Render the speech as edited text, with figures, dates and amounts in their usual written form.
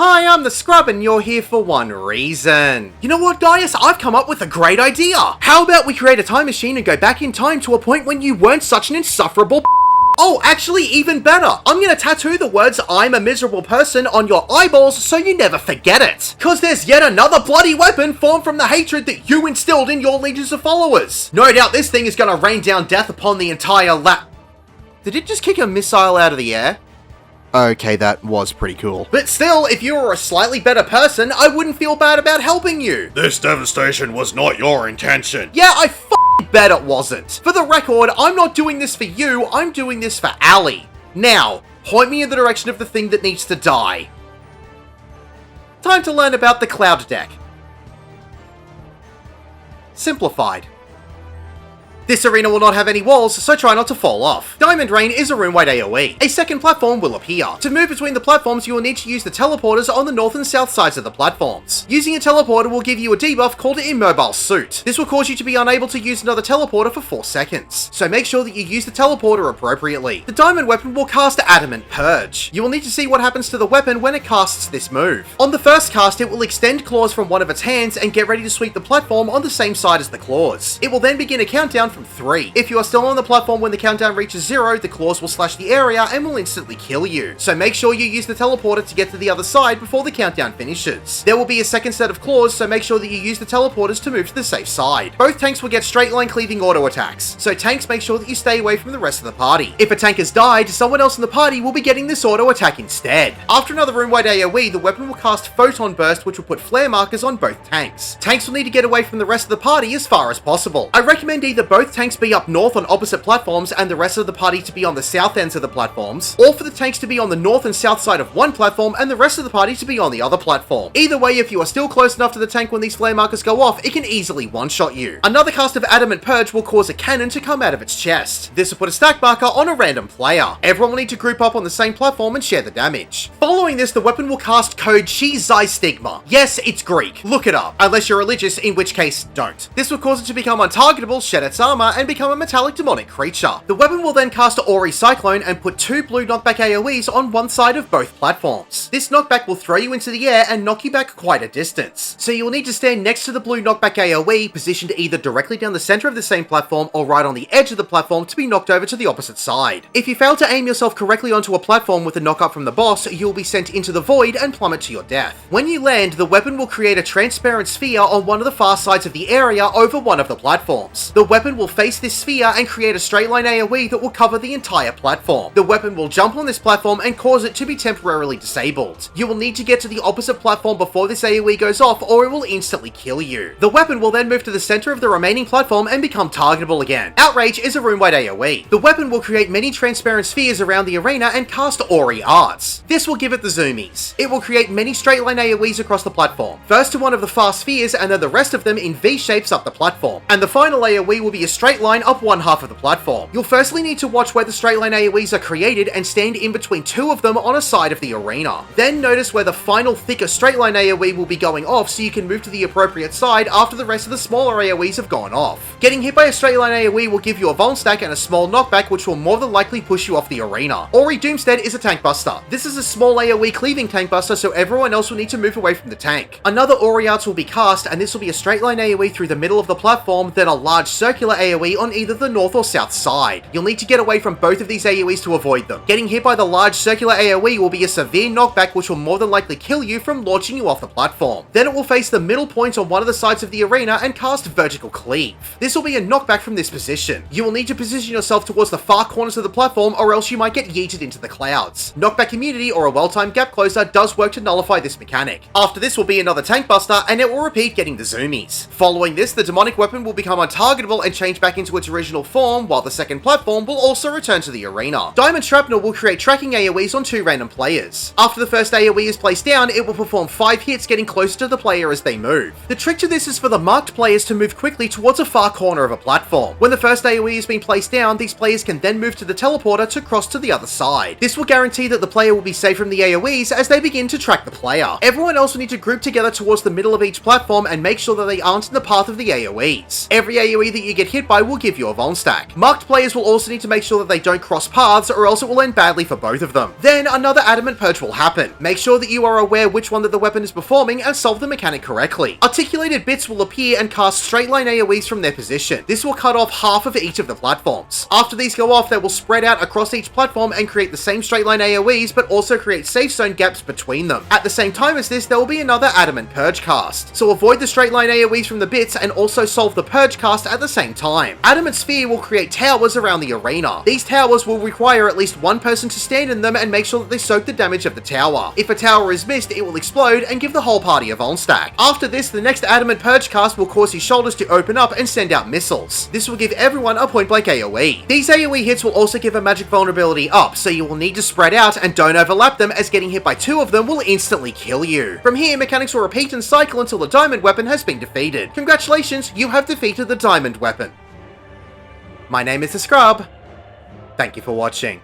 Hi, I'm the Scrub and you're here for one reason. You know what, guys? I've come up with a great idea. How about we create a time machine and go back in time to a point when you weren't such an insufferable Oh, actually, even better. I'm gonna tattoo the words "I'm a miserable person" on your eyeballs so you never forget it. Cause there's yet another bloody weapon formed from the hatred that you instilled in your legions of followers. No doubt this thing is gonna rain down death upon the entire Did it just kick a missile out of the air? Okay, that was pretty cool. But still, if you were a slightly better person, I wouldn't feel bad about helping you. This devastation was not your intention. Yeah, I bet it wasn't. For the record, I'm not doing this for you, I'm doing this for Ali. Now, point me in the direction of the thing that needs to die. Time to learn about the Cloud Deck. Simplified. This arena will not have any walls, so try not to fall off. Diamond Rain is a room-wide AoE. A second platform will appear. To move between the platforms, you will need to use the teleporters on the north and south sides of the platforms. Using a teleporter will give you a debuff called Immobile Suit. This will cause you to be unable to use another teleporter for 4 seconds, so make sure that you use the teleporter appropriately. The diamond weapon will cast Adamant Purge. You will need to see what happens to the weapon when it casts this move. On the first cast, it will extend claws from one of its hands and get ready to sweep the platform on the same side as the claws. It will then begin a countdown from 3. If you are still on the platform when the countdown reaches 0, the claws will slash the area and will instantly kill you. So make sure you use the teleporter to get to the other side before the countdown finishes. There will be a second set of claws, so make sure that you use the teleporters to move to the safe side. Both tanks will get straight line cleaving auto attacks, so tanks make sure that you stay away from the rest of the party. If a tank has died, someone else in the party will be getting this auto attack instead. After another room-wide AoE, the weapon will cast Photon Burst, which will put flare markers on both tanks. Tanks will need to get away from the rest of the party as far as possible. I recommend either both tanks be up north on opposite platforms and the rest of the party to be on the south ends of the platforms, or for the tanks to be on the north and south side of one platform and the rest of the party to be on the other platform. Either way, if you are still close enough to the tank when these flare markers go off, it can easily one-shot you. Another cast of Adamant Purge will cause a cannon to come out of its chest. This will put a stack marker on a random player. Everyone will need to group up on the same platform and share the damage. Following this, the weapon will cast code Chi Xi Stigma. Yes, it's Greek. Look it up. Unless you're religious, in which case, don't. This will cause it to become untargetable, shed its armor, and become a metallic demonic creature. The weapon will then cast Ori Cyclone and put 2 blue knockback AoEs on one side of both platforms. This knockback will throw you into the air and knock you back quite a distance. So you will need to stand next to the blue knockback AoE, positioned either directly down the center of the same platform or right on the edge of the platform to be knocked over to the opposite side. If you fail to aim yourself correctly onto a platform with a knock-up from the boss, you will be sent into the void and plummet to your death. When you land, the weapon will create a transparent sphere on one of the far sides of the area over one of the platforms. The weapon will face this sphere and create a straight line AoE that will cover the entire platform. The weapon will jump on this platform and cause it to be temporarily disabled. You will need to get to the opposite platform before this AoE goes off or it will instantly kill you. The weapon will then move to the center of the remaining platform and become targetable again. Outrage is a room-wide AoE. The weapon will create many transparent spheres around the arena and cast Ori Arts. This will give it the zoomies. It will create many straight line AoEs across the platform. First to one of the far spheres and then the rest of them in V shapes up the platform. And the final AoE will be a straight line up one half of the platform. You'll firstly need to watch where the straight line AoEs are created and stand in between 2 of them on a side of the arena. Then notice where the final thicker straight line AoE will be going off so you can move to the appropriate side after the rest of the smaller AoEs have gone off. Getting hit by a straight line AoE will give you a Vuln stack and a small knockback which will more than likely push you off the arena. Ori Doomstead is a tank buster. This is a small AoE cleaving tank buster so everyone else will need to move away from the tank. Another Ori Arts will be cast and this will be a straight line AoE through the middle of the platform, then a large circular AoE on either the north or south side. You'll need to get away from both of these AoEs to avoid them. Getting hit by the large circular AoE will be a severe knockback which will more than likely kill you from launching you off the platform. Then it will face the middle point on one of the sides of the arena and cast Vertical Cleave. This will be a knockback from this position. You will need to position yourself towards the far corners of the platform or else you might get yeeted into the clouds. Knockback immunity or a well-timed gap closer does work to nullify this mechanic. After this will be another tank buster and it will repeat getting the zoomies. Following this, the demonic weapon will become untargetable and change back into its original form, while the second platform will also return to the arena. Diamond Shrapnel will create tracking AoEs on 2 random players. After the first AoE is placed down, it will perform 5 hits getting closer to the player as they move. The trick to this is for the marked players to move quickly towards a far corner of a platform. When the first AoE has been placed down, these players can then move to the teleporter to cross to the other side. This will guarantee that the player will be safe from the AoEs as they begin to track the player. Everyone else will need to group together towards the middle of each platform and make sure that they aren't in the path of the AoEs. Every AoE that you get hit by will give you a Vuln stack. Marked players will also need to make sure that they don't cross paths, or else it will end badly for both of them. Then another adamant purge will happen. Make sure that you are aware which one that the weapon is performing and solve the mechanic correctly. Articulated bits will appear and cast straight line AoEs from their position. This will cut off half of each of the platforms. After these go off, they will spread out across each platform and create the same straight line AoEs, but also create safe zone gaps between them. At the same time as this, there will be another adamant purge cast. So avoid the straight line AoEs from the bits and also solve the purge cast at the same time. Adamant Sphere will create towers around the arena. These towers will require at least one person to stand in them and make sure that they soak the damage of the tower. If a tower is missed, it will explode and give the whole party a Vuln stack. After this, the next adamant purge cast will cause his shoulders to open up and send out missiles. This will give everyone a point blank AoE. These AoE hits will also give a magic vulnerability up, so you will need to spread out and don't overlap them, as getting hit by two of them will instantly kill you. From here, mechanics will repeat and cycle until the diamond weapon has been defeated. Congratulations, you have defeated the diamond weapon. My name is The Scrub. Thank you for watching.